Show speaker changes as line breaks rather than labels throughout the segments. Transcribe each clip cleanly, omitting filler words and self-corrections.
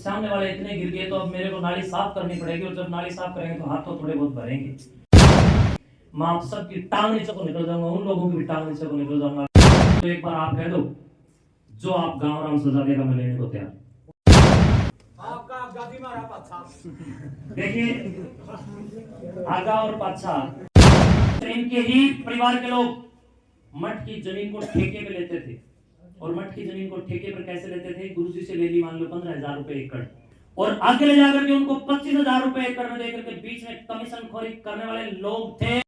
सामने वाले इतने गिर गए तो अब मेरे को नाली साफ करनी पड़ेगी, और जब नाली साफ करेंगे तो हाथ तो थोड़े बहुत भरेंगे। मैं आप सबकी टांग नीचे को निकल जाऊंगा, उन लोगों की भी टांग नीचे को निकल जाऊंगा। तो एक बार आप कह दो, जो आप गांव राम सजा देगा मैं लेने को तैयार।
आपका गादी मारा पाछा।
देखिए आगा और पाछा, इनके ही परिवार के लोग मठ की जमीन को ठेके पे लेते थे। और मठ की जमीन को ठेके पर कैसे लेते थे? गुरुजी से ले ली, मान लो 15,000 रुपए एकड़, और आगे ले जाकर के उनको 25,000 रुपए एकड़ में देकर के बीच में कमीशन खोरी करने वाले लोग थे।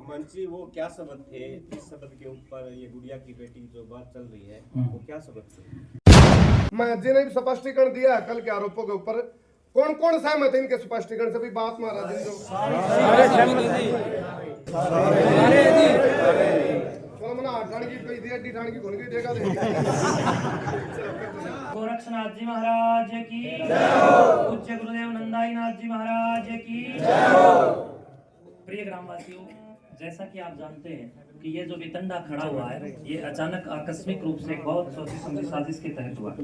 मंत्री वो क्या सबक थे इस सबक के ऊपर? ये गुड़िया की बेटी जो बात चल रही है वो क्या सबक थे?
मैं जी ने स्पष्टीकरण दिया है कल के आरोपों के ऊपर। कौन कौन सहमत है इनके स्पष्टीकरण से? भी बात महाराज जी
गोरक्षनाथ जी महाराज की, पूज्य गुरुदेव नंदाई नाथ जी महाराज की। प्रिय ग्रामवासियों, जैसा कि आप जानते हैं कि ये जो वितंडा खड़ा हुआ है, ये अचानक आकस्मिक रूप से बहुत सोची समझी साजिश के तहत हुआ।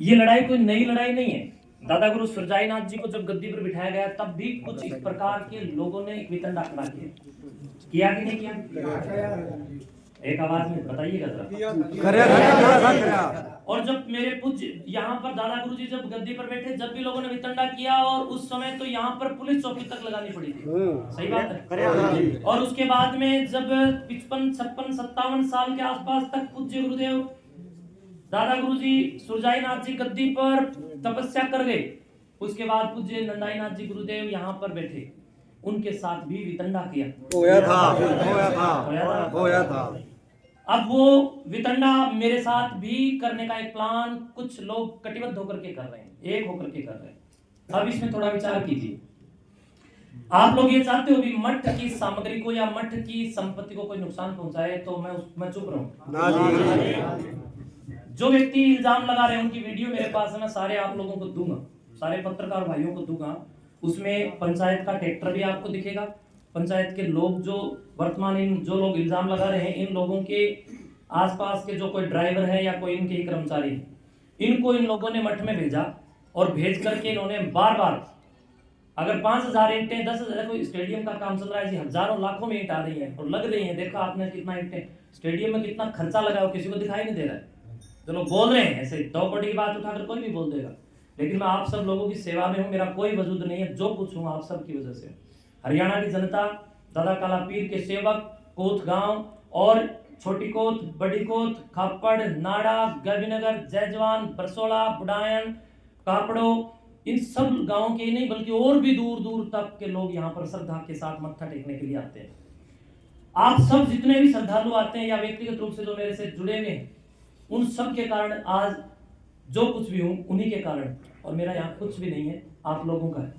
ये लड़ाई कोई नई लड़ाई नहीं है। दादा गुरु सुरजाई नाथ जी को जब गद्दी पर बिठाया गया तब भी कुछ इस प्रकार के लोगों ने एक वितंडा खड़ा किया कि नहीं किया? एक आवाज में बताइएगा जरा। और जब मेरे पूज्य यहाँ पर दादा गुरु जी जब गद्दी पर बैठे, जब भी लोगों ने वितंडा किया, और उस समय तो यहाँ पर पुलिस चौकी तक लगानी पड़ी थी। सही बात है। और उसके बाद में जब 55, 56, 57 साल के आसपास तक पूज्य गुरुदेव दादा गुरु जी सुरजाई नाथ जी गद्दी पर तपस्या कर गए, उसके बाद पूज्य नंदाई नाथ जी गुरुदेव यहाँ पर बैठे, उनके साथ भी वितंडा किया। होया था। अब वो वितंडा मेरे साथ भी करने का एक प्लान कुछ लोग कटिबद्ध होकर के कर रहे हैं, एक होकर के कर रहे हैं। अब इसमें थोड़ा विचार कीजिए। आप लोग ये चाहते हो भी मठ की सामग्री को या मठ की संपत्ति को कोई नुकसान पहुंचाए तो मैं चुप रहूं? जो व्यक्ति इल्जाम लगा रहे हैं उनकी वीडियो मेरे पास है, मैं सारे आप लोगों को दूंगा, सारे पत्रकार भाइयों को दूंगा। उसमें पंचायत का ट्रैक्टर भी आपको दिखेगा, पंचायत के लोग जो वर्तमान इन जो लोग इल्जाम लगा रहे हैं, इन लोगों के आसपास के जो कोई ड्राइवर है या कोई इनके ही कर्मचारी है, इनको इन लोगों ने मठ में भेजा, और भेज करके इन्होंने बार बार अगर 5,000 ईंटें 10,000, कोई स्टेडियम का काम चल रहा है जी, हजारों लाखों में ईंट आ रही है और लग रही है। देखा आपने कितना ईंटें स्टेडियम में कितना खर्चा लगा है, किसी को दिखाई नहीं दे रहा है। जो लोग बोल रहे हैं ऐसे 2 कोटी की बात उठाकर कोई भी बोल देगा, लेकिन मैं आप सब लोगों की सेवा में हूं, मेरा कोई वजूद नहीं है। जो कुछ हूं आप सब की वजह से। हरियाणा की जनता, दादा काला पीर के सेवक, कोत गांव और छोटी कोत, बड़ी कोत, खापड़, नाड़ा, गबीनगर, जयजवान, बरसोला, बुडायन, कापड़ो, इन सब गांवों के ही नहीं बल्कि और भी दूर दूर तक के लोग यहाँ पर श्रद्धा के साथ मत्था टेकने के लिए आते हैं। आप सब जितने भी श्रद्धालु आते हैं या व्यक्तिगत रूप से जो मेरे से जुड़े हुए हैं, उन सब के कारण आज जो कुछ भी हूं उन्हीं के कारण, और मेरा यहाँ कुछ भी नहीं है, आप लोगों का है।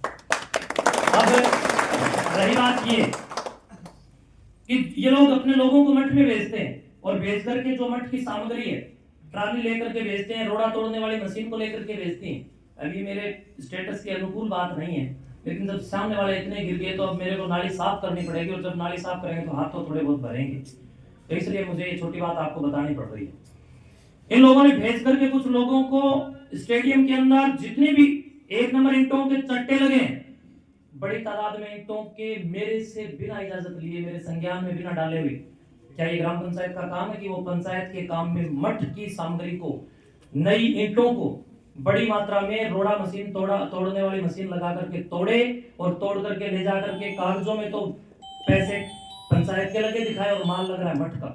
अब रही बात ये कि ये लोग अपने लोगों को मठ में भेजते हैं, और भेज करके जो मठ की सामग्री है ट्राली लेकर के भेजते हैं, रोड़ा तोड़ने वाली मशीन को लेकर के भेजते हैं। अभी मेरे स्टेटस के अनुकूल बात नहीं है, लेकिन जब सामने वाले इतने गिर गए तो अब मेरे को नाली साफ करनी पड़ेगी, और जब नाली साफ करेंगे तो हाथ तो थोड़े बहुत भरेंगे। तो इसलिए मुझे ये छोटी बात आपको बतानी पड़ रही है। इन लोगों ने भेज करके कुछ लोगों को स्टेडियम के अंदर जितने भी 1 नंबर ईंटों के चट्टे लगे, बड़ी तादाद में ईंटों के मेरे से बिना इजाजत लिए, मेरे संज्ञान में बिना डाले हुए, क्या ये ग्राम पंचायत का काम है कि वो पंचायत के काम में मठ की सामग्री को, नई ईंटों को बड़ी मात्रा में रोड़ा मशीन तोड़ने वाली मशीन लगा करके तोड़े, और तोड़ करके ले जा करके कागजों में तो पैसे पंचायत के लगे दिखाए और माल लग रहा है मठ का?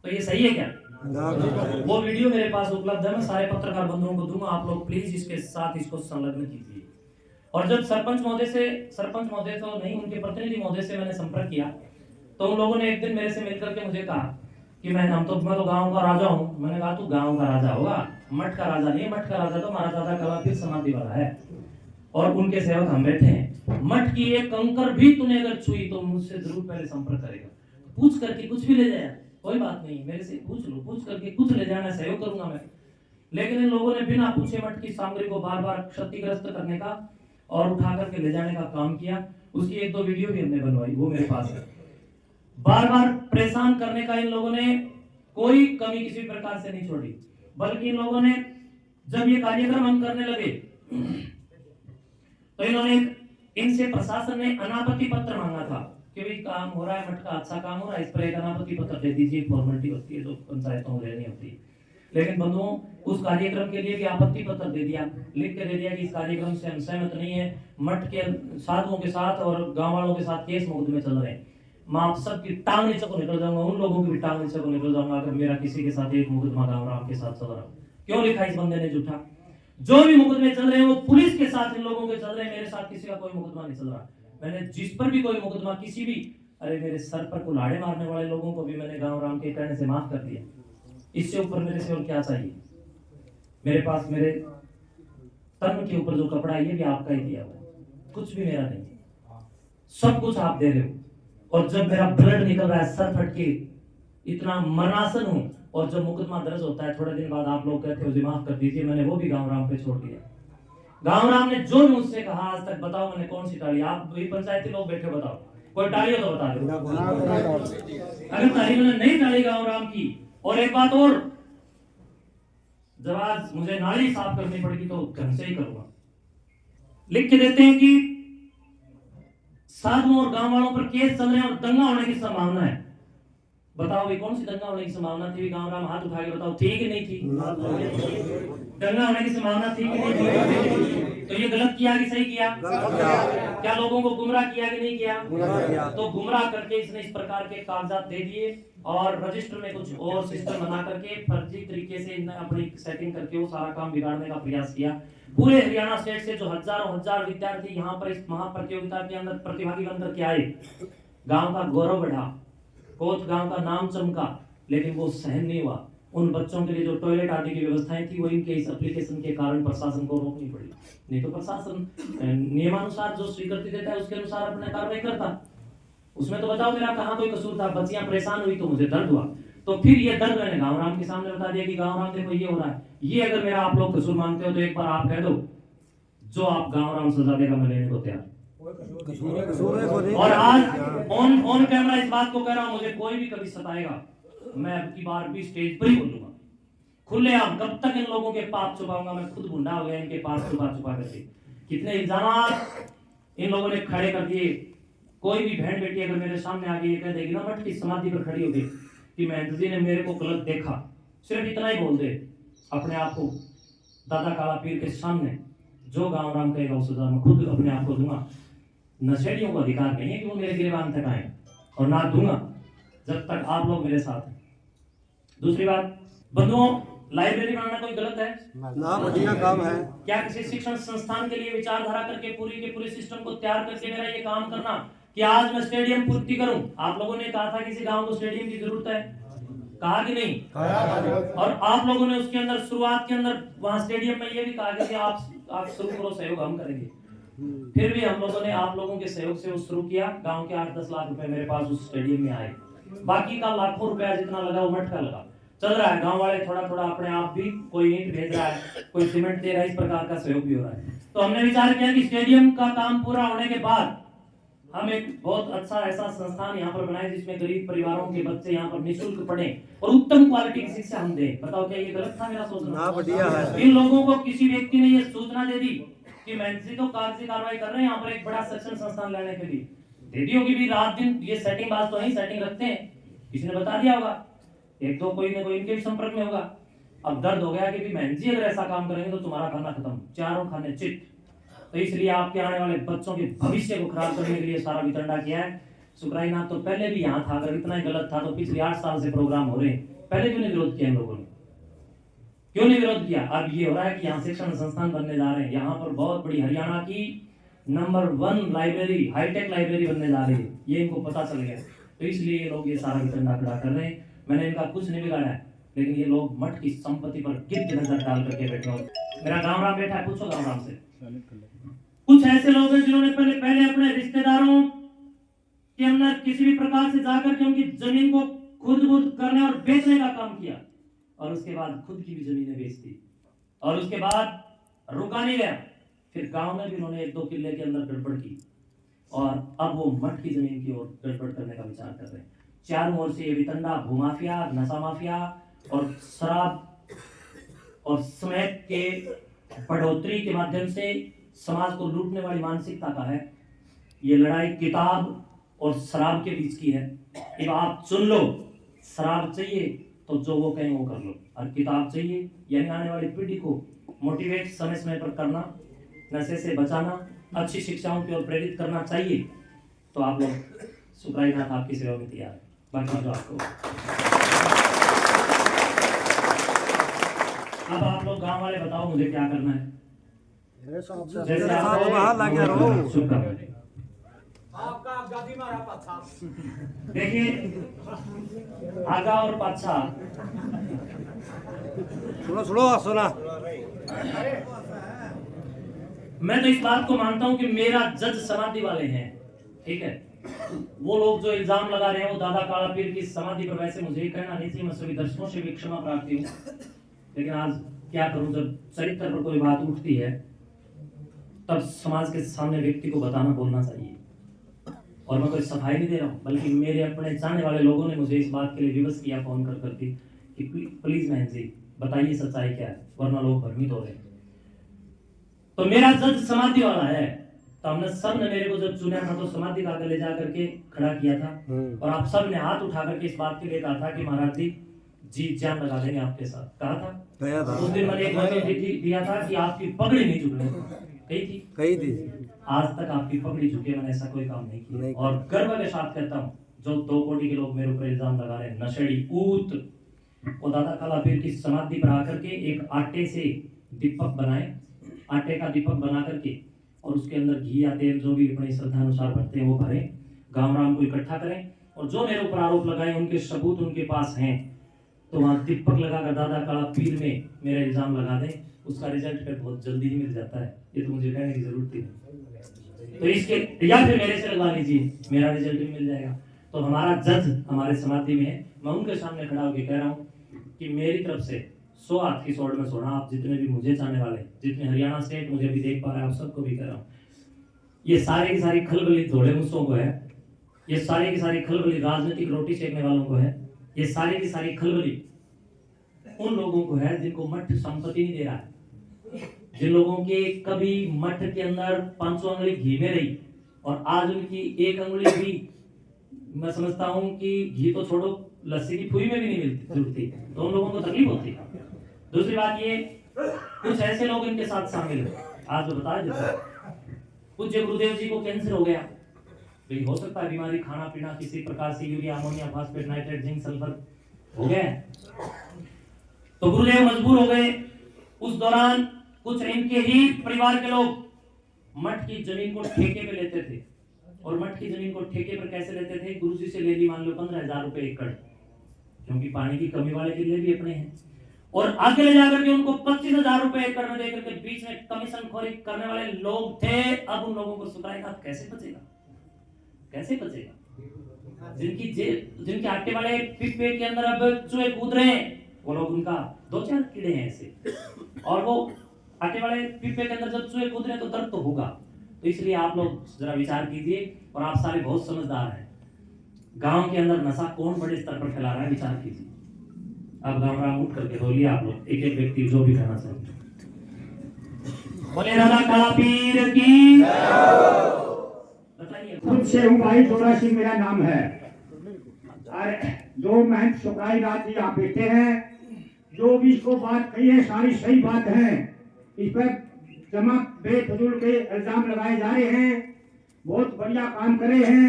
तो ये सही है क्या? वो वीडियो मेरे पास उपलब्ध है, मैं सारे पत्रकार बंधुओं को दूंगा, आप लोग प्लीज इसके साथ इसको संलग्न कीजिए। और जब सरपंच महोदय तो नहीं, उनके प्रतिनिधि महोदय से मैंने संपर्क किया, तो उन लोगों ने एक दिन मेरे से मिलकर के मुझे कहा कि मैं तो गांव का राजा हूँ। मैंने कहा तू गांव का राजा होगा, मठ का राजा नहीं। मठ का राजा तो हमारा दादा काला पीर समाधि वाला है, और उनके सेवक हम बैठे हैं। मठ की एक कंकर भी तूने अगर छुई तो मुझसे जरूर पहले संपर्क करेगा, पूछ करके कुछ भी ले जाए, कोई बात नहीं, मेरे से पूछ लो, पूछ करके कुछ ले जाना, सहयोग करूंगा मैं। लेकिन इन लोगों ने बिना पूछे मठ की सामग्री को बार बार क्षतिग्रस्त करने का और उठा करके ले जाने का काम किया। उसकी 1-2 वीडियो भी हमने बनवाई, वो मेरे पास है। बार बार परेशान करने का इन लोगों ने कोई कमी किसी प्रकार से नहीं छोड़ी, बल्कि इन लोगों ने जब ये कार्यक्रम हम करने लगे तो इन्होंने इनसे प्रशासन ने अनापत्ति पत्र मांगा था कि भाई काम हो रहा है, मठ का अच्छा काम हो रहा है, इस पर एक अनापत्ति पत्र दे दीजिए, फॉर्मेलिटी होती है जो पंचायतों में रहनी होती है। लेकिन बंधुओं, उस कार्यक्रम के लिए भी आपत्ति पत्र दे दिया, लिख के दे दिया कि इस कार्यक्रम से हम सहमत नहीं है, मठ के साधुओं के साथ और गांव वालों के साथ केस मुकदमे चल रहे हैं। मैं आप सबकी टांग नीचे को निकल जाऊंगा, उन लोगों की भी टांग नीचे को निकल जाऊंगा अगर मेरा किसी के साथ एक मुकदमा गांव राम के साथ चल रहा। क्यों लिखा इस बंदे ने झूठा? जो भी मुकदमे चल रहे हैं वो पुलिस के साथ इन लोगों के चल रहे हैं, मेरे साथ किसी का कोई मुकदमा नहीं चल रहा। मैंने जिस पर भी कोई मुकदमा किसी भी, अरे मेरे सर पर कुल्हाड़े मारने वाले लोगों को भी मैंने गांव राम के कहने से माफ कर दिया। इससे ऊपर मेरे से और क्या चाहिए? मेरे पास मेरे तन के ऊपर जो कपड़ा है ये भी आपका ही दिया हुआ है, कुछ भी मेरा नहीं, सब कुछ आप दे रहे हो। और जब मेरा ब्लड निकल रहा है, सर फट के इतना मरनासन हूं, और जब मुकदमा दर्ज होता है थोड़े दिन बाद आप लोग कहते हो जी माफ कर दीजिए, मैंने वो भी गांव राम पे छोड़ दिया। गांव राम ने जो भी मुझसे कहा आज तक, बताओ मैंने कौन सी टाली? आप भी पंचायती लोग बैठे बताओ, कोई टाली हो तो बता दो। अगर ताली मैंने नहीं टाली गांव राम की। और एक बात और, जब आज मुझे नाली साफ करनी पड़ेगी तो ढंग से ही करूंगा। लिख के देते हैं कि साधुओं और गांव वालों पर केस चल रहे हैं और दंगा होने की संभावना है। बताओ भाई कौन सी दंगा होने की संभावना थी? गांव राम हाथ उठा के बताओ, थी कि नहीं थी? दंगा होने की संभावना थी कि नहीं थी? तो ये गलत किया कि सही किया? क्या लोगों को गुमराह किया कि नहीं किया? तो गुमराह करके इसने इस प्रकार के कागजात दे दिए और रजिस्टर में कुछ और सिस्टम बना करके फर्जी तरीके से अपनी सेटिंग करके वो सारा काम बिगाड़ने का प्रयास किया। पूरे हरियाणा स्टेट से जो हजारों हजार विद्यार्थी यहाँ पर इस महाप्रतियोगिता के अंदर प्रतिभागी बनकर के आए, गांव का गौरव बढ़ा, कोत गांव का नाम चमका, लेकिन वो सहन नहीं हुआ। उन बच्चों के लिए जो टॉयलेट आदि की व्यवस्थाएं थी वो इनके इस एप्लीकेशन के कारण प्रशासन को रोकनी पड़ी। नहीं तो प्रशासन नियमानुसार जो स्वीकृति देता है उसके अनुसार अपने कार्रवाई करता। उसमें तो बताओ मेरा कहाँ कोई कसूर था? बच्चियां परेशान हुई तो मुझे दर्द हुआ, तो फिर ये दर्द मैंने गांव राम के सामने बता दिया कि गांव राम देखो ये हो रहा है। ये अगर मेरा आप लोग कसूर मानते हो तो एक बार आप कह दो, जो आप गांव राम सजा देगा मैं लेने को तैयार। और आज ऑन कैमरा इस बात को कह रहा हूं, मुझे कोई भी कभी सताएगा मैं अब की बार भी स्टेज पर ही बोलूंगा खुलेआम। कब तक इन लोगों के पाप छुपाऊंगा? मैं खुद गुंडा हो गया इनके पाप छुपा करके। कितने इल्जाम इन लोगों ने खड़े कर दिए। कोई भी बहन बेटी अगर मेरे सामने आ गई कह देगी ना मठ की समाधि पर खड़ी होगी कि महंत जी ने मेरे को गलत देखा, सिर्फ इतना ही बोल दे अपने आप को दादा काला पीर के सामने, जो गांव राम कहेगा उस सजा मैं खुद अपने आप को दूंगा। नशेड़ियों को अधिकार नहीं है कि वो मेरे गिरबान तक आए, और ना दूंगा जब तक आप लोग मेरे साथ हैं। दूसरी बात बंधुओं, लाइब्रेरी बनाना कोई गलत है
ना? बढ़िया काम है।
क्या किसी शिक्षण संस्थान के लिए विचारधारा करके पूरी के पूरे सिस्टम को तैयार करके मेरा ये काम करना कि आज मैं स्टेडियम पूर्ति करूं? आप लोगों ने कहा था किसी गांव को स्टेडियम की जरूरत है, कहा कि नहीं? और आप लोगों ने उसके अंदर शुरुआत के अंदर वहां स्टेडियम में ये भी कहा कि आप शुरू करो, सहयोग हम करेंगे। फिर भी हम लोगों ने आप लोगों के सहयोग से वो शुरू किया। गांव के 8-10 लाख रुपए मेरे पास उस स्टेडियम में आए, बाकी का लाखों रुपया जितना लगा वो मठ का लगा। चल रहा है, गांव वाले थोड़ा थोड़ा अपने आप भी, कोई ईंट भेज रहा है, कोई सीमेंट दे रहा है, इस प्रकार का सहयोग भी हो रहा है। तो हमने विचार किया कि स्टेडियम का काम पूरा होने के बाद हम एक बहुत अच्छा ऐसा संस्थान यहाँ पर बनाए जिसमें गरीब परिवारों के बच्चे यहाँ पर निःशुल्क पढ़े और उत्तम क्वालिटी की शिक्षा हम दें। बताओ क्या ये गलत था मेरा सोचना?
बढ़िया है।
इन लोगों को किसी व्यक्ति ने ये सूचना दे दी कि महंत तो कागजी कार्रवाई कर रहे हैं यहाँ पर एक बड़ा शिक्षण संस्थान लाने के लिए, दे दी होगी भी रात दिन। ये सेटिंग बात तो नहीं, सेटिंग रखते हैं, किसी ने बता दिया होगा, एक दो कोई ना कोई इनके भी संपर्क में होगा। अब दर्द हो गया कि भी महंत जी अगर ऐसा काम करेंगे तो तुम्हारा खाना खत्म, चारों खाने चिट। तो इसलिए आपके आने वाले बच्चों के भविष्य को खराब करने के लिए सारा वितंडा किया है। सुकराईनाथ तो पहले भी यहाँ था, अगर इतना ही गलत था तो पिछले 8 साल से प्रोग्राम हो रहे हैं, पहले क्यों नहीं विरोध किया इन लोगों ने? क्यों नहीं विरोध किया? अब ये हो रहा है कि यहाँ शिक्षण संस्थान बनने जा रहे हैं, यहाँ पर बहुत बड़ी हरियाणा की नंबर 1 लाइब्रेरी, हाईटेक लाइब्रेरी बनने जा रही है, ये इनको पता चल गया। तो इसलिए ये लोग ये सारा वितंडा खड़ा कर रहे हैं। मैंने इनका कुछ नहीं बिगाड़ा है, लेकिन ये लोग मठ की संपत्ति पर गिद्ध नजर डाल करके बैठे हो। मेरा गांव राम बैठा है, पूछो गांव राम से। कुछ ऐसे लोग हैं जिन्होंने पहले अपने रिश्तेदारों के अंदर किसी भी प्रकार से जाकर के उनकी जमीन को खुद करने और बेचने का काम किया, और उसके बाद खुद की भी जमीनें बेच दी, और उसके बाद रुका नहीं गया, फिर गांव में भी उन्होंने 1-2 किले के अंदर गड़बड़ की, और अब वो मठ की जमीन की ओर गड़बड़ करने का विचार कर रहे हैं। चारों ओर से ये वितंडा, भूमाफिया, नशा माफिया और शराब और समय के बढ़ोतरी के माध्यम से समाज को लूटने वाली मानसिकता का है। ये लड़ाई किताब और शराब के बीच की है। अब आप चुन लो, शराब चाहिए तो जो वो कहें वो कर लो, और किताब चाहिए यानी आने वाली पीढ़ी को मोटिवेट समय समय पर करना, नशे से बचाना, अच्छी शिक्षाओं की ओर प्रेरित करना चाहिए। तो आप लोग सुखराईनाथ आपकी सेवा में तैयार है। बाकी जो आपको अब आप लोग गांव वाले बताओ मुझे क्या करना है। जैसे आप चुप करो।
आपका गादी मारा पाछा
देखिए आगा और पाछा
सुना
मैं तो इस बात को मानता हूं कि मेरा जज समाधि वाले हैं, ठीक है। वो लोग जो इल्जाम लगा रहे हैं वो दादा काला पीर की समाधि पर, वैसे मुझे कहना नहीं चाहिए, मैं सभी दर्शकों से भी क्षमा प्रार्थी हूँ, लेकिन आज क्या करूं, जब चरित्र पर कोई बात उठती है तब समाज के सामने व्यक्ति को बताना बोलना चाहिए। और मैं कोई सफाई नहीं दे रहा हूँ, बल्कि मेरे अपने चाहने वाले लोगों ने मुझे इस बात के लिए विवश किया फोन कर करके कि प्लीज बहन जी बताइए सच्चाई क्या है, वरना लोग भ्रमित हो रहे हैं। तो मेरा जज समाधि वाला है, तो हमने सब ने मेरे को जब चुना था तो समाधि का आगे ले जा करके खड़ा किया था, और आप सब ने हाथ उठा करके इस बात के लिए कहा था कि महाराज जी जान लगा देंगे आपके साथ, कहा था। उस दिन मैंने एक वचन दिया था कि आपकी पगड़ी नहीं झुकने, कही थी। आज तक आपकी पगड़ी झुके मैंने ऐसा कोई काम नहीं किया, और गर्व के साथ कहता हूँ जो 2 कोटी के लोग मेरे ऊपर इल्जाम लगा रहे हैं, नशेड़ी ऊत, वो दादा काला पीर की समाधि पर आकर के एक आटे से दीपक बनाए, आटे का दीपक बना करके और उसके अंदर घी या तेल जो भी अपनी श्रद्धा अनुसार भरते हैं वो भरें, गांव राम को इकट्ठा करें, और जो मेरे ऊपर आरोप लगाए उनके सबूत उनके पास हैं, तो वहां दीपक लगाकर दादा काला पीर में मेरा इल्जाम लगा दें, उसका रिजल्ट फिर बहुत जल्दी ही मिल जाता है। ये तो मुझे कहने की जरूरत ही नहीं, तो इसके या फिर मेरे से लगवा लीजिए, मेरा रिजल्ट भी मिल जाएगा। तो हमारा जज हमारे समाधि में है, मैं उनके सामने खड़ा होकर कह रहा हूँ कि मेरी तरफ से 100 हाथ की सोड में सोना, आप जितने भी मुझे चाहने वाले, जितने हरियाणा स्टेट मुझे भी देख पा रहे हैं, आप सबको भी कह रहा हूँ, ये सारे की सारी खलबली धोले मुस्सों को है, ये सारी की सारी खलबली राजनीतिक रोटी सेकने वालों को है, ये सारी की सारी खलबली उन लोगों को है जिनको मठ संपत्ति नहीं दे रहा है, जिन लोगों के कभी मठ के अंदर 500 अंगुली घी में रही और आज उनकी 1 अंगुली भी, मैं समझता हूं कि घी तो छोड़ो लस्सी की फुई में भी नहीं मिलती, तो उन लोगों को तकलीफ होती है। दूसरी बात ये, कुछ ऐसे लोग इनके साथ शामिल हैं, आज जो बताया जाता है, पूज्य गुरुदेव जी को कैंसर हो गया, भाई हो सकता है बीमारी, खाना पीना किसी प्रकार से, urea ammonia phosphate nitrate zinc sulphur हो गया, तो गुरुदेव मजबूर हो गए। उस दौरान कुछ इनके ही परिवार के लोग मठ की जमीन को ठेके पे लेते थे, और मठ की जमीन को ठेके पर कैसे लेते थे, गुरुजी से ले ली मान लो 15,000 रुपए एकड़, क्योंकि पानी की कमी वाले किले भी अपने हैं, और आगे ले जाकर के उनको 25,000 रुपए एकड़ में देकर के बीच में कमीशन खोरी करने वाले लोग थे। अब उन लोगों को सुखराईनाथ कैसे बचेगा, कैसे बचेगा? जिनके आटे वाले पिपे के अंदर अब चूहे कूद रहे हैं, वो लोग, उनका 2-4 कीड़े हैं ऐसे, और वो आटे वाले पिपे के अंदर जब चूहे कूद रहे हैं तो दर्द तो होगा। तो इसलिए आप लोग जरा विचार कीजिए, और आप सारे बहुत समझदार हैं, गांव के अंदर नशा कौन बड़े स्तर पर फैला रहा है, विचार कीजिए। अब गांव राम उठ करके बोलिए, आप लोग एक एक व्यक्ति जो भी कहना चाहिए, बोले दादा काला पीर की बताइए।
खुद से हूँ भाई, जोरा सिंह मेरा नाम है, और जो महंत सुखराईनाथ जी आप बेटे हैं, जो भी इसको बात कही है सारी सही बात है। इस पर जमा बेफजूल के इल्जाम लगाए जा रहे हैं, बहुत बढ़िया काम करे हैं,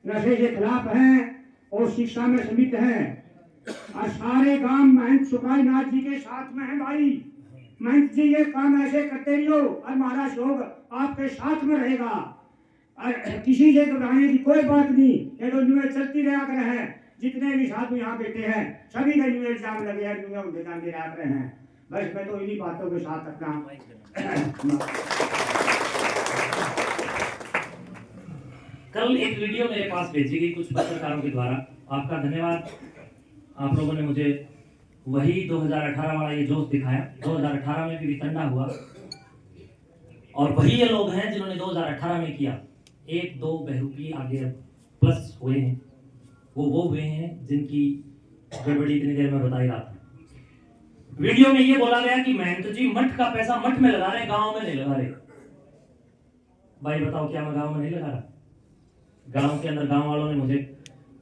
नशे के खिलाफ हैं और शिक्षा में समित हैं, और सारे गांव महंत सुखराईनाथ जी के साथ में है भाई। महंत जी ये काम ऐसे करते रहियो और महाराज लोग आपके साथ में रहेगा, और किसी से घबराने की कोई बात नहीं, ये तो न्यूज चलती रहा कर है। जितने भी साधु यहाँ बैठे हैं सभी का न्यूज इल्जाम लगे हैं, न्यूज उनके काम दे रहे हैं। बस मैं तो इन्हीं बातों के साथ अपना
कल एक वीडियो मेरे पास भेजी गई कुछ पत्रकारों के द्वारा, आपका धन्यवाद, आप लोगों ने मुझे वही 2018 वाला ये जोश दिखाया। 2018 में भी वितंडा हुआ, और वही ये लोग हैं जिन्होंने 2018 में किया। 1-2 बहरूपी आगे प्लस हुए हैं, वो हुए हैं जिनकी गड़बड़ी इतनी देर में बता ही रहा था। वीडियो में ये बोला गया कि महंत जी मठ का पैसा मठ में लगा रहे, गांव में नहीं लगा रहे। भाई बताओ, क्या मैं गांव में नहीं लगा रहा? गांव के अंदर गांव वालों ने मुझे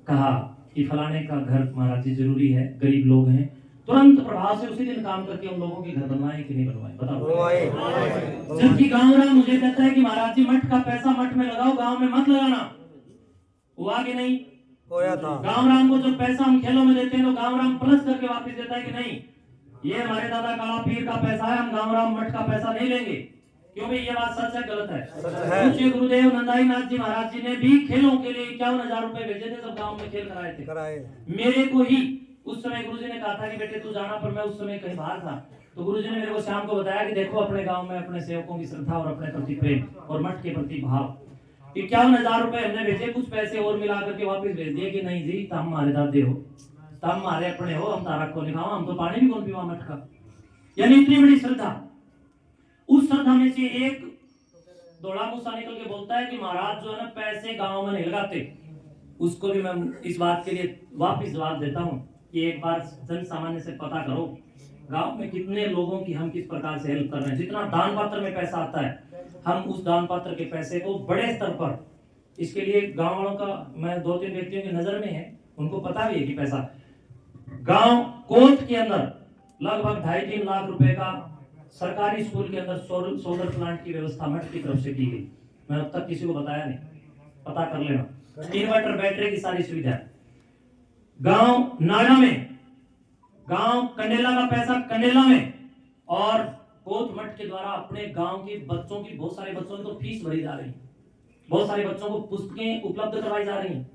कहा कि फलाने का घर महाराज जी जरूरी है, गरीब लोग हैं, तुरंत प्रभाव से उसी दिन काम करके उन लोगों के घर बनवाए कि नहीं बनवाए? बताओ। जबकि गांव राम मुझे कहता है कि महाराज जी मठ का पैसा मठ में लगाओ, गांव में मत लगाना। हुआ कि नहीं?
होया था।
गांव राम को जो पैसा हम खेलों में देते हैं तो गांव राम प्लस करके वापस देता है कि नहीं? ये हमारे दादा काला पीर का पैसा है, हम गांव राम मठ का पैसा नहीं लेंगे। क्यों भाई, ये बात सच है गलत है? पूज्य गुरुदेव नंदाई नाथ जी महाराज जी ने भी खेलों के लिए 51,000 रुपए भेजे थे, सब गांव में खेल कराए थे। मेरे को ही उस समय गुरुजी ने कहा था कि बेटे तू जाना, पर मैं उस समय कहीं बाहर था। तो गुरुजी ने मेरे को शाम को बताया कि देखो अपने गांव में अपने सेवकों की श्रद्धा और अपने प्रति प्रेम और मठ के प्रति भाव, 51,000 रुपए हमने भेजे, कुछ पैसे और मिला करके वापस भेज दिए कि नहीं जी तुम हमारे दादे हो, तुम हमारे अपने हो, हम तारा को निकाओ, हम तो पानी भी कौन पीवा मठ का। यानी इतनी बड़ी श्रद्धा। उस श्रद्धा में से एक दौड़ा मूसा निकल के बोलता है कि महाराज जो है ना पैसे गांव में नहीं लगाते। उसको भी मैं इस बात के लिए वापस जवाब देता हूँ कि एक बार जन सामान्य से पता करो गांव में कितने लोगों की हम किस प्रकार से हेल्प कर रहे हैं। जितना दान पात्र में पैसा आता है, हम उस दान पात्र के पैसे को बड़े स्तर पर, इसके लिए गांव वालों का, मैं 2-3 व्यक्तियों की नजर में है, उनको पता भी है कि पैसा गांव कोट के अंदर लगभग 2.5-3 लाख रुपए का सरकारी स्कूल के अंदर सोलर प्लांट की व्यवस्था मठ की तरफ से की गई। मैं अब तक किसी को बताया नहीं, पता कर लेना। इन्वर्टर बैटरी की सारी सुविधा। गांव नाड़ा में, गांव कंडेला का पैसा कंडेला में, और कोट मठ के द्वारा अपने गांव के बच्चों की, बहुत सारे बच्चों की तो फीस भरी जा रही है, बहुत सारे बच्चों को पुस्तकें उपलब्ध करवाई जा रही हैं।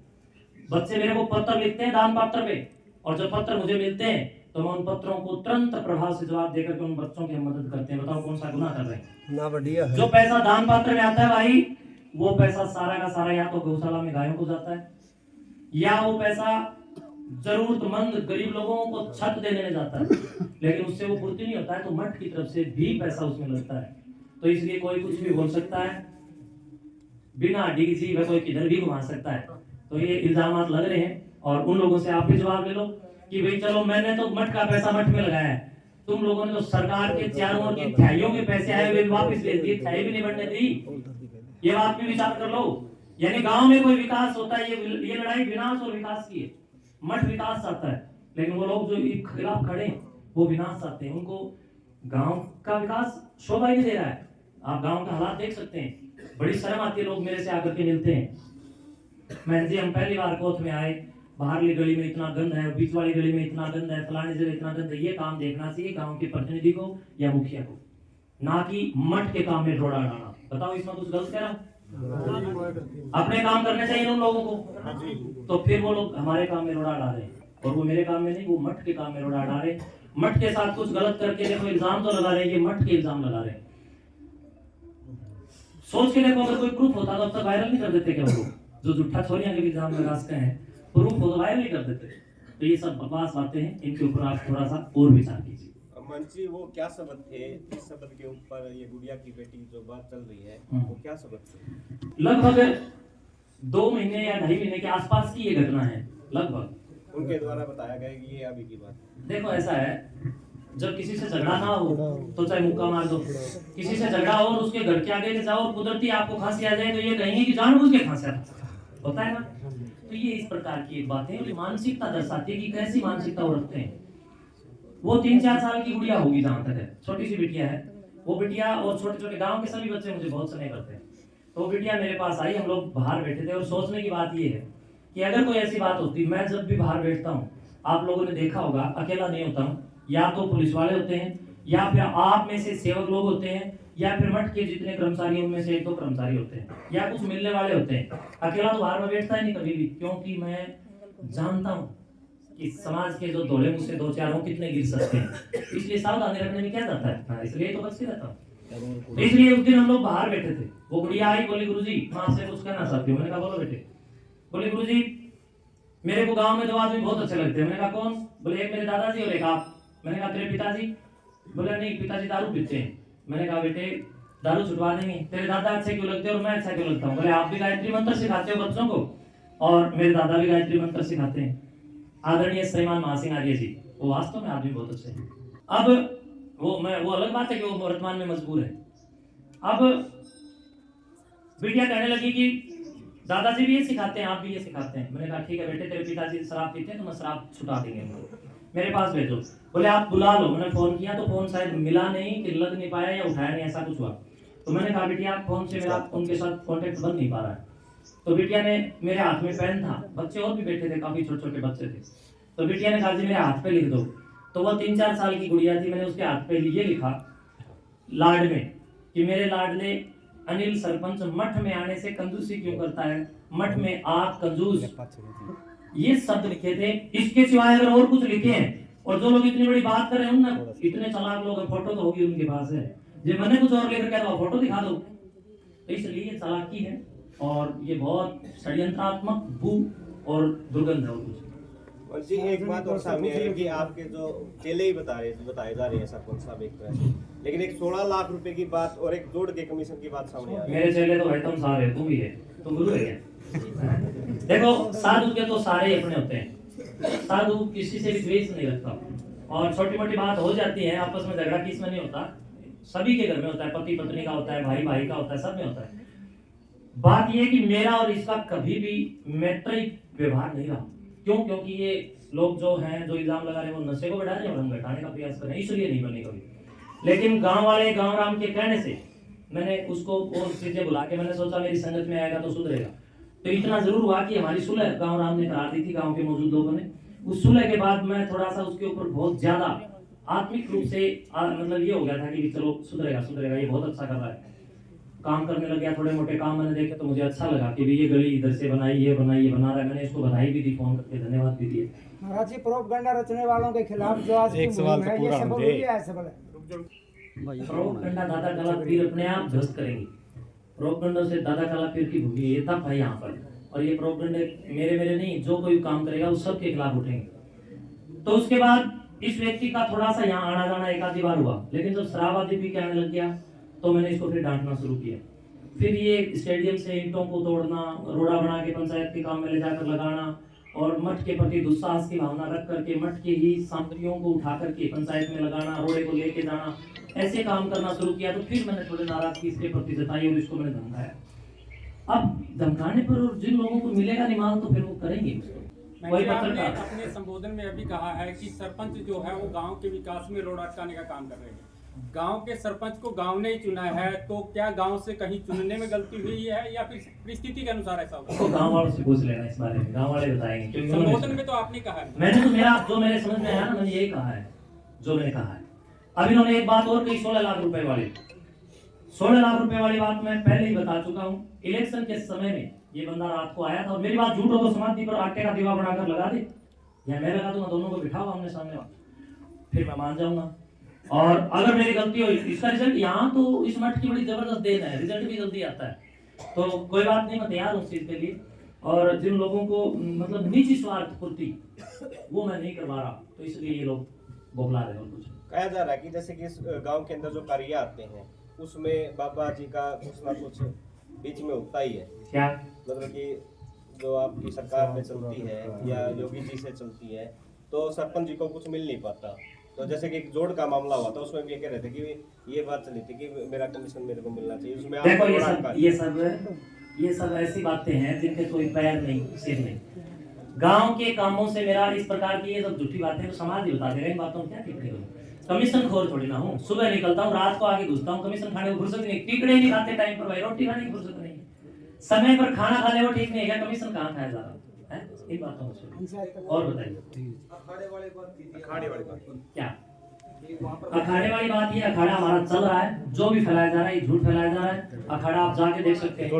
बच्चे मेरे को पत्र लिखते हैं दान पात्र पे, और जब पत्र मुझे मिलते हैं तो मैं उन पत्रों को तुरंत प्रभाव से जवाब देकर के उन बच्चों की हम मदद करते हैं। बताओ कौन सा गुनाह कर रहे हैं?
ना बढ़िया है।
जो पैसा दान पात्र में आता है भाई, वो पैसा सारा का सारा या तो गौशाला में गायों को जाता है, या वो पैसा जरूरतमंद गरीब लोगों को छत देने में जाता है, लेकिन उससे वो पूर्ति नहीं होता है, तो मठ की तरफ से भी पैसा उसमें लगता है। तो इसलिए कोई कुछ भी बोल सकता है, बिना डीजी व कोई किधर भी घुमा सकता है। तो ये इल्जामात लग रहे हैं, और उन लोगों से आप भी जवाब ले लो कि भाई चलो मैंने तो मठ का पैसा मठ में लगाया है, तुम लोगों ने तो सरकार के चारों ओर की थाइयों के पैसे आए हुए वापस ले दिए, थाई भी नहीं बढ़ने दी। ये बात भी विचार कर लो। यानी गांव में कोई विकास होता है, ये लड़ाई विनाश और विकास की है। मठ विकास चाहता है, लेकिन वो लोग जो खिलाफ खड़े हैं वो विनाश चाहते हैं। उनको गांव का विकास शोभा ही नहीं दे रहा है। आप गांव का हालात देख सकते हैं, बड़ी शर्म आती है, लोग मेरे से आकर के मिलते हैं, मैं जी हम पहली बार कोच में आए, बाहरली गली में इतना गंद है, बीच वाली गली में इतना गंद है, फलाने जगह इतना गंद है। ये काम देखना चाहिए गांव के प्रतिनिधि को या मुखिया को, ना कि मठ के काम में रोड़ा डालना। बताओ इसमें कुछ गलत कह रहा हूं? अपने काम करने चाहिए उन लोगों को, तो फिर वो लोग हमारे काम में रोड़ा डाल रहे हैं, और वो मेरे काम में नहीं, वो मठ के काम में रोड़ा डाल रहे हैं। मठ के साथ कुछ गलत करके देखो इल्जाम तो लगा रहे हैं, ये मठ के इल्जाम लगा रहे हैं। सोच के देखो, अगर कोई प्रूफ होता तो अब तक वायरल नहीं कर देते क्या? वो जो झूठा छोरियां के इल्जाम लगा सकते हैं, प्रूफ हो तो वायरल नहीं कर देते। तो ये सब बकवास बातें हैं, इनके ऊपर आप थोड़ा सा और विचार कीजिए।
मंची वो क्या शब्द थे, इस शब्द के ऊपर ये गुड़िया की बेटी जो बात चल रही है वो क्या शब्द थे?
लगभग 2 महीने या 2.5 महीने के आसपास की ये घटना है। लगभग
उनके द्वारा बताया गया कि ये अभी की बात।
देखो ऐसा है, जब किसी से झगड़ा ना हो तो चाहे मुक्का मार दो, किसी से झगड़ा हो और उसके घर के आगे के जाओ और कुदरती आपको खांसी आ जाए तो ये कहेंगे कि जानबूझ के खांसा होता है ना। तो ये इस प्रकार की एक बात है, मानसिकता दर्शाती है कि कैसी मानसिकता वो रखते हैं। वो 3-4 साल की गुड़िया होगी जहां तक है, छोटी सी बिटिया है वो। बिटिया और छोटे छोटे गांव के सभी बच्चे मुझे बहुत स्नेह करते हैं। तो वो बिटिया मेरे पास आई, हम लोग बाहर बैठे थे, और सोचने की बात ये है कि अगर कोई ऐसी बात होती, मैं जब भी बाहर बैठता हूँ, आप लोगों ने देखा होगा, अकेला नहीं होता हूँ, या तो पुलिस वाले होते हैं, या फिर आप में से सेवक लोग होते हैं, या फिर मठ के जितने कर्मचारी उनमें से 1-2 कर्मचारी होते हैं, या कुछ मिलने वाले होते हैं। अकेला तो बाहर में बैठता ही नहीं कभी भी, क्योंकि मैं जानता हूँ कि समाज के जो धोले मुझसे 2-4 हो कितने गिर सकते हैं, इसलिए सावधानी रखने में क्या जाता है, इसलिए तो बच के रहता हूँ। इसलिए उस दिन हम लोग बाहर बैठे थे, वो गुड़िया आई, बोली गुरुजी मैं आपसे कुछ कहना चाहती हूँ। मैंने कहा बोलो बेटे। बोले गुरुजी मेरे को गांव में 2 आदमी बहुत अच्छे लगते हैं। मैंने कहा कौन? बोले एक मेरे दादाजी और एक आप। मैंने कहा तेरे पिताजी? बोले नहीं, पिताजी दारू पीते हैं। मैंने कहा बेटे दारू छुटवा देंगे, तेरे दादा अच्छे क्यों लगते हैं और मैं अच्छा क्यों लगता हूँ? बोले आप भी गायत्री मंत्र सिखाते हो बच्चों को, और मेरे दादा भी गायत्री मंत्र सिखाते हैं। आदरणीय श्रीमान महासिंह आर्य जी, वो वास्तव में आदमी बहुत अच्छे हैं। अब वो अलग बात है कि वो वर्तमान में मजबूर है। अब बिटिया कहने लगी कि दादाजी भी ये सिखाते हैं, आप भी ये सिखाते हैं। मैंने कहा ठीक है बेटे, तेरे पिताजी शराब पीते हैं तो मैं शराब छुटा देंगे उनको, मेरे पास भेजो। बोले आप बुला लो। मैंने फोन किया तो फोन शायद मिला नहीं, कि लग नहीं पाया या उठाया नहीं, ऐसा कुछ हुआ। तो मैंने कहा बिटिया फोन से मेरा उनके साथ कॉन्टेक्ट बन नहीं पा रहा है। तो बिटिया ने, मेरे हाथ में पेन था, बच्चे और भी बैठे थे, काफी छोटे छोटे बच्चे थे। तो बिटिया ने कहा जी मेरे हाथ पे लिख दो। तो वो 3-4 साल की गुड़िया थी, मैंने उसके हाथ पे ये लिखा लाड में कि मेरे लाडले अनिल सरपंच मठ में आने से कंजूसी क्यों करता है, मठ में आप कंजूस, ये शब्द लिखे थे। इसके सिवाय अगर और कुछ लिखे हैं, और जो लोग इतनी बड़ी बात कर रहे हैं ना, इतने चालाक लोग, फोटो तो होगी उनके पास है, जो मैंने कुछ और लेकर कह दो फोटो दिखा दो। तो इसलिए ये चालाकी है और ये बहुत षड्यंत्रात्मक भू और दुर्गंध है।
और जी एक बात और सामने है कि आपके जो चेले ही बताए जा रहे हैं सरपंच साहब एक तरह से, लेकिन एक 16 लाख रुपए की बात और एक जोड़ के कमीशन की बात सामने आ रही है।
मेरे चेले तो भाई तुम सारे, तू भी है, तुम गुरु है क्या? देखो साधु के तो सारे अपने होते हैं, साधु किसी से भी द्वेष नहीं रखता, और छोटी मोटी बात हो जाती है आपस में, झगड़ा किस में नहीं होता, सभी के घर में होता है, पति पत्नी का होता है, भाई भाई का होता है, सब में होता है। बात यह कि मेरा और इसका कभी भी मैत्रिक व्यवहार नहीं रहा। क्यों? क्योंकि ये लोग जो हैं, जो इल्जाम लगा रहे हैं, वो नशे को बढ़ा रहे हैं और हम घटाने का प्रयास कर रहे हैं, इसलिए नहीं बने कभी। लेकिन गांव वाले, गांव राम के कहने से मैंने उसको और चीजें बुला के, मैंने सोचा मेरी संगत में आएगा तो सुधरेगा। तो इतना जरूर हुआ कि हमारी सुलह गांव राम ने करा दी थी, गांव के मौजूद लोगों ने। उस सुलह के बाद मैं थोड़ा सा उसके ऊपर बहुत ज्यादा आत्मिक रूप से मतलब ये हो गया था कि चलो सुधरेगा सुधरेगा, ये बहुत अच्छा कर रहा है। काम करने लग गया, थोड़े मोटे काम मैंने देखे तो मुझे अच्छा लगा कि ये गली इधर से बनाई, ये बना रहा है। मैंने इसको बधाई भी दी, फोन करके धन्यवाद भी दिए।
महाराज जी प्रोपगंडा रचने वालों के खिलाफ जो आज एक सवाल है, ये सबब भी है, सबब है।
प्रोपगंडा दादा काला पीर अपने आप ध्वस्त करेंगे। प्रोपगंडों से दादा काला पीर की भूमि ये तब है यहाँ पर, और ये प्रोपगंडे मेरे नहीं, जो कोई काम करेगा उस सब के खिलाफ उठेंगे। तो उसके बाद इस व्यक्ति का थोड़ा सा यहाँ आना जाना एक आधी बार हुआ, लेकिन जब शराब आदि पी के आने लग गया तो मैंने इसको फिर डांटना शुरू किया। फिर ये स्टेडियम से ईंटों को तोड़ना, रोड़ा बना के पंचायत के काम में ले जाकर लगाना, और मठ के प्रति दुस्साहस की भावना रख करके मठ के ही सामग्रियों को उठा करके पंचायत में लगाना, रोड़े को लेके जाना, ऐसे काम करना शुरू किया। तो फिर मैंने थोड़े नाराजगी इसके प्रति जताई और इसको मैंने धमकाया। अब धमकाने पर जिन लोगों को मिलेगा निमाल तो फिर वो करेंगे उसको। वही
आपने अपने संबोधन में अभी कहा है कि सरपंच जो है वो गांव के विकास में रोड अटकाने का काम कर रहे हैं। गांव के सरपंच को गांव ने ही चुना है, तो क्या गांव से कहीं चुनने में गलती हुई है या फिर परिस्थिति के अनुसार ऐसा हुआ?
तो गांव वालों से पूछ लेना इस बारे में, गांव वाले बताएंगे। क्योंकि
संबोधन में तो आपने कहा है,
मैंने तो मेरे समझ में आया ना, मैंने यही कहा है जो मैंने कहा है। अब इन्होंने एक बात और कही, 16 लाख रुपए वाली। 16 लाख रुपए वाली बात मैं पहले ही बता चुका हूँ। इलेक्शन के समय में ये बंदा रात को आया था, और मेरी बात झूठ हो तो समाधि पर आटे का दीवा बनाकर लगा दे, या मैं लगा दूंगा, दोनों को बिठाओ आमने सामने, फिर मैं मान जाऊंगा। और अगर मेरी गलती हो, इसका रिजल्ट यहाँ तो इस मठ की बड़ी जबरदस्त देन है, रिजल्ट भी जल्दी आता है। तो कोई बात नहीं, मैं तैयार हूँ उस चीज के लिए। और जिन लोगों को मतलब निजी स्वार्थ पूर्ति वो मैं नहीं करवा रहा, तो इसलिए ये लोग बोला रहे। और कुछ
कहा जा रहा है कि जैसे कि इस गांव के अंदर जो कार्य आते हैं उसमें बाबा जी का कुछ ना कुछ बीच में होता ही है।
क्या
मतलब कि जो आपकी सरकार में चलती है या योगी जी से चलती है, तो सरपंच जी को कुछ मिल नहीं पाता। तो जैसे कि एक जोड़ का मामला हुआ था, उसमें भी ये कह रहे थे कि ये बात चली थी कि मेरा कमीशन मेरे को मिलना चाहिए। उसमें
देखो ये सब ऐसी बातें हैं जिनके कोई पैर नहीं, सिर नहीं। गांव के कामों से मेरा इस प्रकार की ये सब झूठी बातें तो समाज ही बता देगा, इन बातों में क्या टिकड़े हो। कमीशन खोर थोड़ी ना हूँ, सुबह निकलता हूँ, रात को आगे घुसता हूँ, कमीशन खाने को फुर्सत नहीं, टिकड़े नहीं खाते टाइम पर, भाई रोटी खाने की फुर्सत नहीं, समय पर खाना खाने को ठीक नहीं है, कमीशन कहाँ खाया जा रहा है? इन बातों को और बताइए।
अखाड़े वाली बात
क्या अखाड़े वाली बात? ये अखाड़ा हमारा चल रहा है, जो भी फैलाया जा रहा है ये झूठ फैलाया जा रहा है। अखाड़ा आप जाके देख सकते हैं,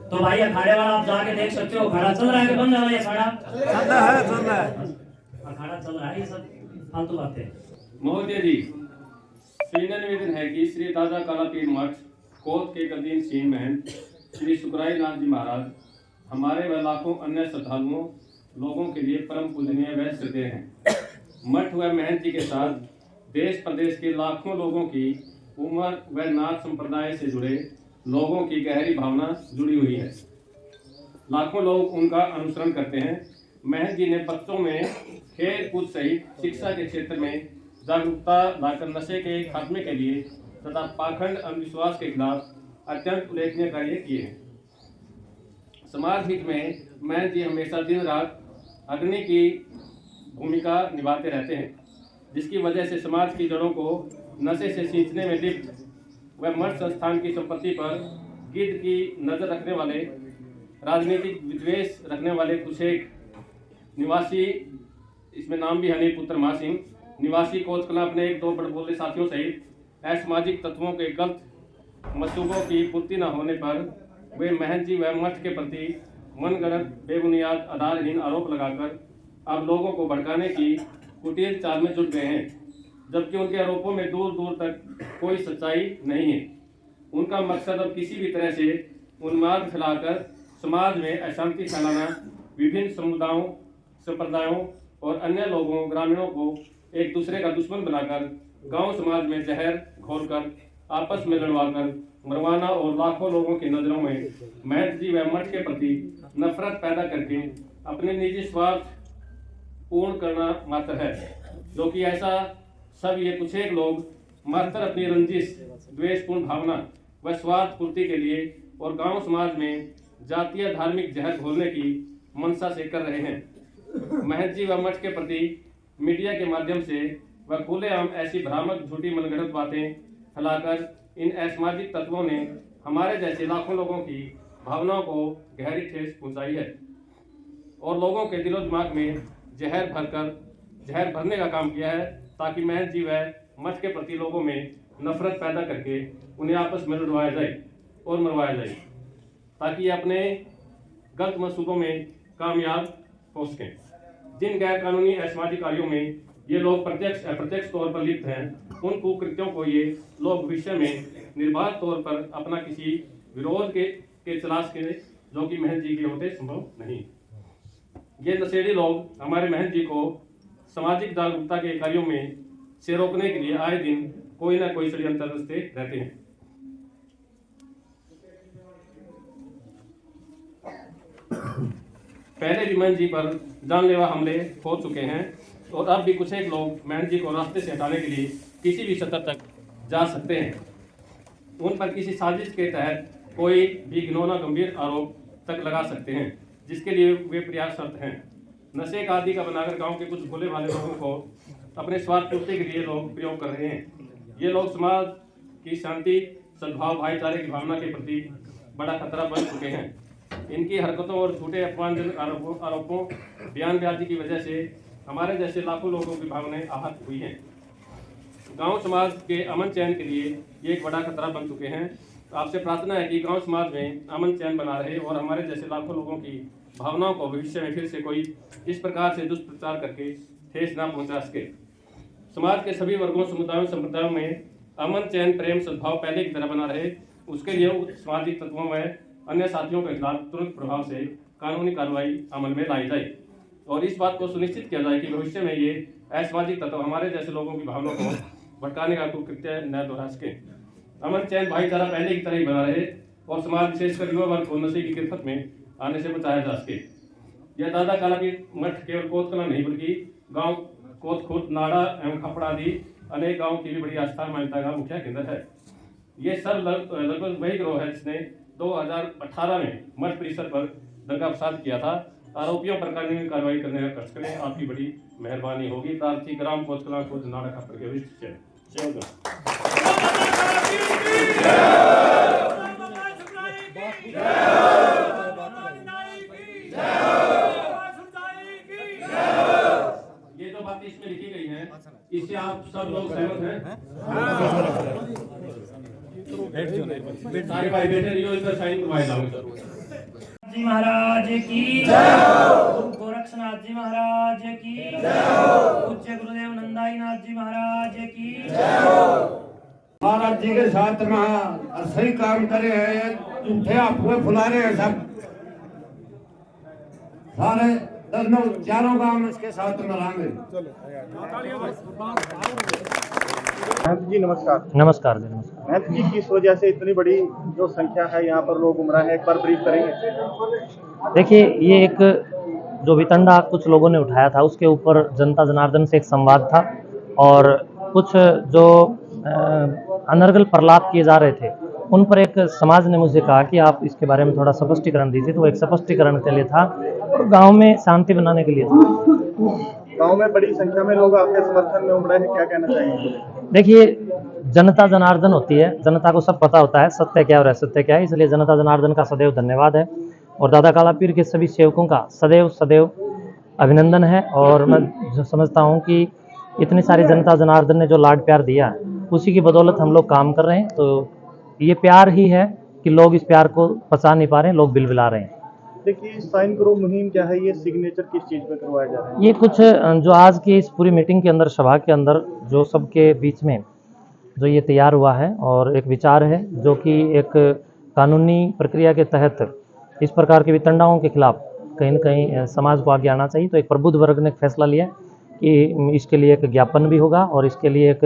तो भाई अखाड़े वाला आप जाके देख सकते हो, अखाड़ा चल रहा है कि बंद है? अखाड़ा अखाड़ा चल रहा है, ये सब फालतू बातें।
महोदय जी, श्री निवेदन है कि श्री दादा काला पीर मठ कोत के कदीम सीन महंत श्री सुखराई नाथ जी महाराज हमारे व लाखों अन्य श्रद्धालुओं लोगों के लिए परम पूजनीय व श्रद्धेय हैं। मठ व महंत जी के साथ देश प्रदेश के लाखों लोगों की उम्र व नाथ संप्रदाय से जुड़े लोगों की गहरी भावना जुड़ी हुई है। लाखों लोग उनका अनुसरण करते हैं। महंत जी ने बच्चों में खेल कूद सहित शिक्षा के क्षेत्र में जागरूकता लाकर नशे के खात्मे के लिए तथा पाखंड अंधविश्वास के खिलाफ अत्यंत उल्लेखनीय कार्य किए हैं। समाज हित में महंत जी हमेशा दिन रात अग्नि की भूमिका निभाते रहते हैं, जिसकी वजह से समाज की जड़ों को नशे से सींचने में लिप्त व मठ संस्थान की संपत्ति पर गिद्ध की नजर रखने वाले, राजनीतिक विद्वेष रखने वाले कुछ एक निवासी, इसमें नाम भी हनी पुत्र महा सिंह निवासी कोतकला अपने 1-2 बड़बोले साथियों सहित असामाजिक तत्वों के गलत मंसूबों की पूर्ति न होने पर वे महंत जी व मठ के प्रति मनगढ़ंत बेबुनियाद आधारहीन आरोप लगाकर अब लोगों को भड़काने की कुटिल चाल में जुट गए हैं, जबकि उनके आरोपों में दूर दूर तक कोई सच्चाई नहीं है। उनका मकसद अब किसी भी तरह से उन्माद फैलाकर समाज में अशांति फैलाना, विभिन्न समुदायों, संप्रदायों और अन्य लोगों, ग्रामीणों को एक दूसरे का दुश्मन बनाकर गांव समाज में जहर घोलकर आपस में लड़वाकर मरवाना और लाखों लोगों की नजरों में महंत जी व मठ के प्रति नफरत पैदा करके अपने निजी स्वार्थ पूर्ण करना मात्र है, जो कि ऐसा सब ये कुछ एक लोग मात्र अपनी रंजिश, द्वेषपूर्ण भावना व स्वार्थ पूर्ति के लिए और गांव समाज में जातीय धार्मिक जहर घोलने की मंशा से कर रहे हैं। महंत जी व मठ के प्रति मीडिया के माध्यम से व खुलेआम ऐसी भ्रामक झूठी मनगढ़ंत बातें फैलाकर इन असामाजिक तत्वों ने हमारे जैसे लाखों लोगों की भावनाओं को गहरी ठेस पहुंचाई है और लोगों के दिलो दिमाग में जहर भरने का काम किया है, ताकि महंत जी व मठ के प्रति लोगों में नफरत पैदा करके उन्हें आपस में लड़वाया जाए और मरवाया जाए, ताकि अपने गलत मंसूबों में कामयाब हो सकें। जिन गैर कानूनी असामाजिक कार्यों में ये लोग प्रत्यक्ष अप्रत्यक्ष तौर पर लिप्त हैं, उन कुकृत्यों को ये लोग भविष्य में निर्बाध तौर पर अपना किसी विरोध के तलाश के, जो कि महंत जी के होते संभव नहीं। ये नशेड़ी लोग हमारे महंत जी को सामाजिक जागरूकता के कार्यों में से रोकने के लिए आए दिन कोई ना कोई षड्यंत्र रचते रहते हैं। पहले भी महंत जी पर जानलेवा हमले हो चुके हैं और अब भी कुछ एक लोग महंत जी को रास्ते से हटाने के लिए किसी भी स्तर तक जा सकते हैं। उन पर किसी साजिश के तहत कोई भी घिनौना गंभीर आरोप तक लगा सकते हैं, जिसके लिए वे प्रयासरत हैं। नशे का आदि का बनाकर गांव के कुछ भोले भाले लोगों को अपने स्वार्थ पूर्ति के लिए लोग प्रयोग कर रहे हैं। ये लोग समाज की शांति, सद्भाव, भाईचारे की भावना के प्रति बड़ा खतरा बन चुके हैं। इनकी हरकतों और झूठे अपमानजनक आरोपों, बयानबाजी की वजह से हमारे जैसे लाखों लोगों की भावनाएं आहत हुई हैं। गांव समाज के अमन चैन के लिए ये एक बड़ा खतरा बन चुके हैं। आपसे प्रार्थना है कि गांव समाज में अमन चैन बना रहे और हमारे जैसे लाखों लोगों की भावनाओं को भविष्य में फिर से कोई इस प्रकार से दुष्प्रचार करके ठेस न पहुंचा सके। समाज के सभी वर्गों, समुदायों, संप्रदायों में अमन चैन, प्रेम, सद्भाव पहले की तरह बना रहे, उसके लिए सामाजिक तत्वों में अन्य साथियों के खिलाफ तुरंत प्रभाव से कानूनी कार्रवाई अमल में लाई जाए और इस बात को सुनिश्चित किया जाए कि भविष्य में ये असामाजिक तत्व हमारे जैसे लोगों की भावनाओं को भटकाने का कुकृत्य न दोहरा सके। अमन चैन, भाईचारा पहले की तरह ही बना रहे और समाज, विशेषकर युवा वर्ग को नशे की गिरफ्त में आने से बचाया जा सके। यह दादा कालापीर मठ केवल कोतकला नहीं बल्कि गाँव कोत, खुद, नाड़ा एवं खपड़ा आदि अनेक गाँव की भी बड़ी आस्था मान्यता का मुख्य केंद्र है। ये सब लगभग वही गिरोह है जिसने 2018 में मठ परिसर पर दंगा फसाद किया था। आरोपियों पर कानूनी कार्रवाई करने का कष्ट करें, आपकी बड़ी मेहरबानी होगी। प्रार्थी ग्राम कोतकला खुद नाड़ा खपड़ के विशिष्ट ये जो बातें इसमें लिखी गई हैं, इससे आप सब लोग सहमत हैं? सारे भाई बैठे रहिए, इस पर साइन करवाए जाओगे।
जी महाराज की जय। गोरक्षनाथ जी महाराज की जय। पूज्य गुरुदेव नंदाई नाथ जी महाराज की जय।
महाराज जी के साथ में सही काम करे हैं, झूठे अफवाह फुला रहे हैं सब सारे 10 चारों काम इसके साथ में रहेंगे।
महंत जी नमस्कार।
नमस्कार जी, नमस्कार।
महंत जी किस वजह से इतनी बड़ी जो संख्या है यहाँ पर लोग उमड़ा है, एक बार ब्रीफ करेंगे?
देखिए, ये एक जो वितंडा कुछ लोगों ने उठाया था उसके ऊपर जनता जनार्दन से एक संवाद था और
कुछ जो अनर्गल प्रलाप किए जा रहे थे उन पर एक समाज ने मुझे कहा कि आप इसके बारे में थोड़ा स्पष्टीकरण दीजिए, तो वो एक स्पष्टीकरण के लिए था और गांव में शांति बनाने के लिए था।
गांव में बड़ी संख्या में लोग आपके समर्थन में उमड़े हैं, क्या कहना चाहेंगे?
देखिए, जनता जनार्दन होती है, जनता को सब पता होता है सत्य क्या और असत्य क्या है, इसलिए जनता जनार्दन का सदैव धन्यवाद है और दादा काला पीर के सभी सेवकों का सदैव सदैव अभिनंदन है। और मैं समझता हूँ कि इतनी सारी जनता जनार्दन ने जो लाड प्यार दिया है उसी की बदौलत हम लोग काम कर रहे हैं। तो ये प्यार ही है कि लोग इस प्यार को पचा नहीं पा रहे हैं, लोग बिलबिला रहे हैं।
देखिए, साइन करो मुहिम क्या है, ये सिग्नेचर किस चीज पे करवाया जा रहा है?
ये कुछ जो आज की इस पूरी मीटिंग के अंदर, सभा के अंदर जो सबके बीच में जो ये तैयार हुआ है और एक विचार है जो कि एक कानूनी प्रक्रिया के तहत इस प्रकार के वितंडाओं के खिलाफ कहीं न कहीं समाज को आगे आना चाहिए। तो एक प्रबुद्ध वर्ग ने फैसला लिया कि इसके लिए एक ज्ञापन भी होगा और इसके लिए एक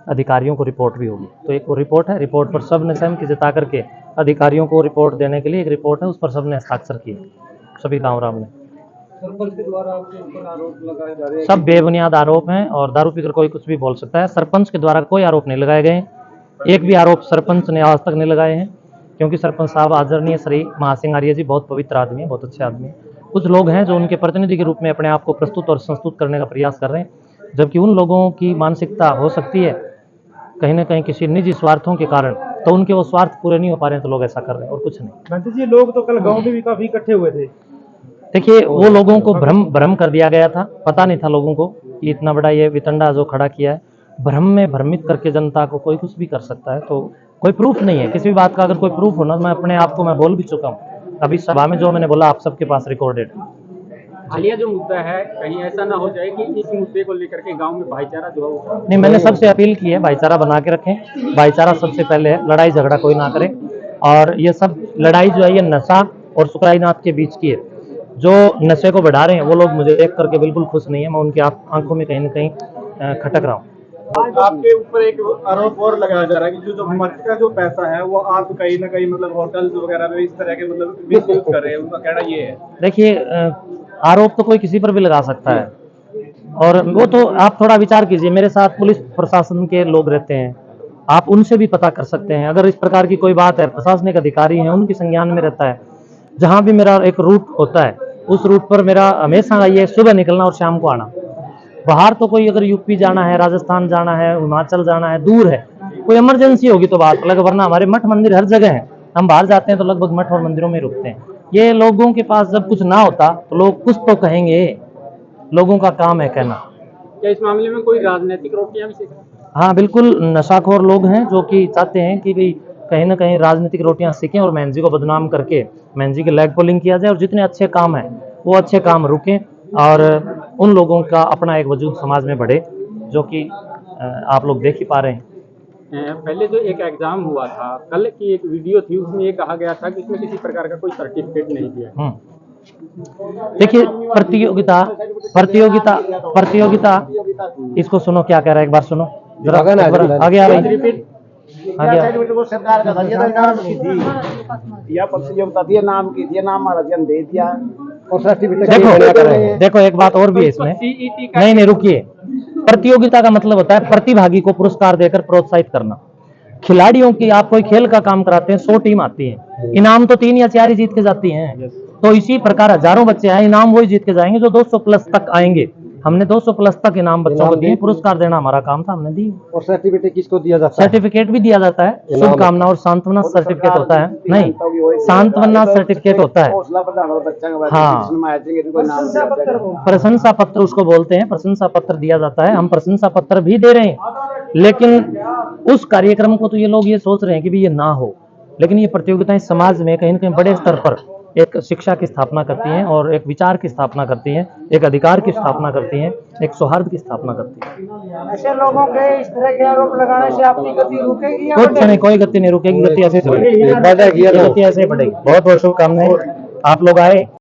अधिकारियों को रिपोर्ट भी होगी। तो एक रिपोर्ट है, रिपोर्ट पर सब ने सहमति जता करके अधिकारियों को रिपोर्ट देने के लिए एक रिपोर्ट है, उस पर सब ने हस्ताक्षर किए, सभी गाँव राम ने।
सरपंच के द्वारा आपके ऊपर आरोप लगाए जा रहे हैं।
सब बेबुनियाद आरोप हैं और दारू पीकर कोई कुछ भी बोल सकता है। सरपंच के द्वारा कोई आरोप नहीं लगाए गए, एक भी आरोप सरपंच ने आज तक नहीं लगाए हैं, क्योंकि सरपंच साहब आदरणीय श्री महासिंह आर्य जी बहुत पवित्र आदमी है, बहुत अच्छे आदमी है। कुछ लोग हैं जो उनके प्रतिनिधि के रूप में अपने आप को प्रस्तुत और संस्तुत करने का प्रयास कर रहे हैं, जबकि उन लोगों की मानसिकता हो सकती है कहीं ना कहीं किसी निजी स्वार्थों के कारण, तो उनके वो स्वार्थ पूरे नहीं हो पा रहे हैं तो लोग ऐसा कर रहे हैं और कुछ नहीं।
महंत जी, लोग तो कल गांव में भी काफी इकट्ठे हुए थे।
देखिए, वो लोगों को भ्रम कर दिया गया था, पता नहीं था लोगों को कि इतना बड़ा ये वितंडा जो खड़ा किया है, भ्रम में भ्रमित करके जनता को कोई कुछ भी कर सकता है। तो कोई प्रूफ नहीं है किसी भी बात का, अगर कोई प्रूफ होना, मैं अपने आप को मैं बोल भी चुका हूँ अभी सभा में, जो मैंने बोला आप सबके पास रिकॉर्डेड।
हालिया जो मुद्दा है, कहीं ऐसा ना हो जाए कि इस मुद्दे को लेकर के गांव में भाईचारा जो है
नहीं, मैंने सबसे अपील की है भाईचारा बना के रखें, भाईचारा सबसे पहले है, लड़ाई झगड़ा कोई ना करे। और ये सब लड़ाई जो है ये नशा और सुकराईनाथ के बीच की है। जो नशे को बढ़ा रहे हैं वो लोग मुझे देख करके बिल्कुल खुश नहीं है, मैं उनकी आंखों में कहीं ना कहीं खटक रहा हूँ।
आपके ऊपर एक आरोप और लगाया जा रहा है कि जो मर्ज का जो पैसा है वो आप कहीं ना कहीं मतलब होटल वगैरह में इस तरह के मतलब मिसयूज कर रहे हैं, उनका कहना ये है।
देखिए, आरोप तो कोई किसी पर भी लगा सकता है और वो तो आप थोड़ा विचार कीजिए, मेरे साथ पुलिस प्रशासन के लोग रहते हैं, आप उनसे भी पता कर सकते हैं। अगर इस प्रकार की कोई बात है, प्रशासनिक अधिकारी हैं, उनकी संज्ञान में रहता है। जहाँ भी मेरा एक रूट होता है उस रूट पर मेरा हमेशा ये सुबह निकलना और शाम को आना। बाहर तो कोई अगर यूपी जाना है, राजस्थान जाना है, हिमाचल जाना है, दूर है, कोई इमरजेंसी होगी तो बात अलग, वरना हमारे मठ मंदिर हर जगह है। हम बाहर जाते हैं तो लगभग मठ और मंदिरों में रुकते हैं। ये लोगों के पास जब कुछ ना होता तो लोग कुछ तो कहेंगे, लोगों का काम है कहना।
क्या इस मामले में कोई राजनीतिक रोटियां भी?
हाँ बिल्कुल, नशाखोर लोग हैं जो कि चाहते हैं कि भाई कहीं ना कहीं राजनीतिक रोटियां सीखें और महंत जी को बदनाम करके महंत जी की लेग पुलिंग किया जाए और जितने अच्छे काम हैं वो अच्छे काम रुकें और उन लोगों का अपना एक वजूद समाज में बढ़े, जो कि आप लोग देख ही पा रहे हैं।
पहले जो एक एग्जाम हुआ था, कल की एक वीडियो थी, उसमें ये कहा गया था कि इसमें किसी प्रकार का कोई सर्टिफिकेट नहीं दिया।
देखिए, प्रतियोगिता इसको सुनो क्या कह रहा है, एक बार सुनो जरा, आगे आ रही
सरकार का था, ये नाम की थी या प्रतियोगिता थी, नाम की थी, नाम हमारा जन दे दिया और सर्टिफिकेट।
देखो एक बात और भी है इसमें, नहीं रुकिए। प्रतियोगिता का मतलब होता है प्रतिभागी को पुरस्कार देकर प्रोत्साहित करना। खिलाड़ियों की, आप कोई खेल का काम कराते हैं, 100 टीम आती है, इनाम तो 3 या 4 ही जीत के जाती हैं। तो इसी प्रकार हजारों बच्चे हैं, इनाम वही जीत के जाएंगे जो 200 प्लस तक आएंगे। हमने 200 प्लस तक इनाम बच्चों को दिए, पुरस्कार देना हमारा काम था, हमने दी।
और सर्टिफिकेट किसको दिया जाता है?
सर्टिफिकेट भी दिया जाता है, शुभकामना और सांत्वना सर्टिफिकेट होता है, नहीं सांत्वना सर्टिफिकेट होता है। हाँ, प्रशंसा पत्र उसको बोलते हैं, प्रशंसा पत्र दिया जाता है, हम प्रशंसा पत्र भी दे रहे हैं। लेकिन उस कार्यक्रम को तो ये लोग ये सोच रहे हैं कि भी ये ना हो, लेकिन ये प्रतियोगिताएं समाज में कहीं न कहीं बड़े स्तर पर एक शिक्षा की स्थापना करती हैं और एक विचार की स्थापना करती हैं, एक अधिकार की स्थापना करती हैं, एक सौहार्द की स्थापना करती हैं।
ऐसे लोगों के इस तरह के आरोप लगाने से आपकी गति रुकेगी?
कुछ नहीं, कोई गति नहीं रुकेगी, गति ऐसे बढ़ेगी, गति ऐसे बढ़ेगी। बहुत बहुत शुभकामनाएं, आप लोग आए।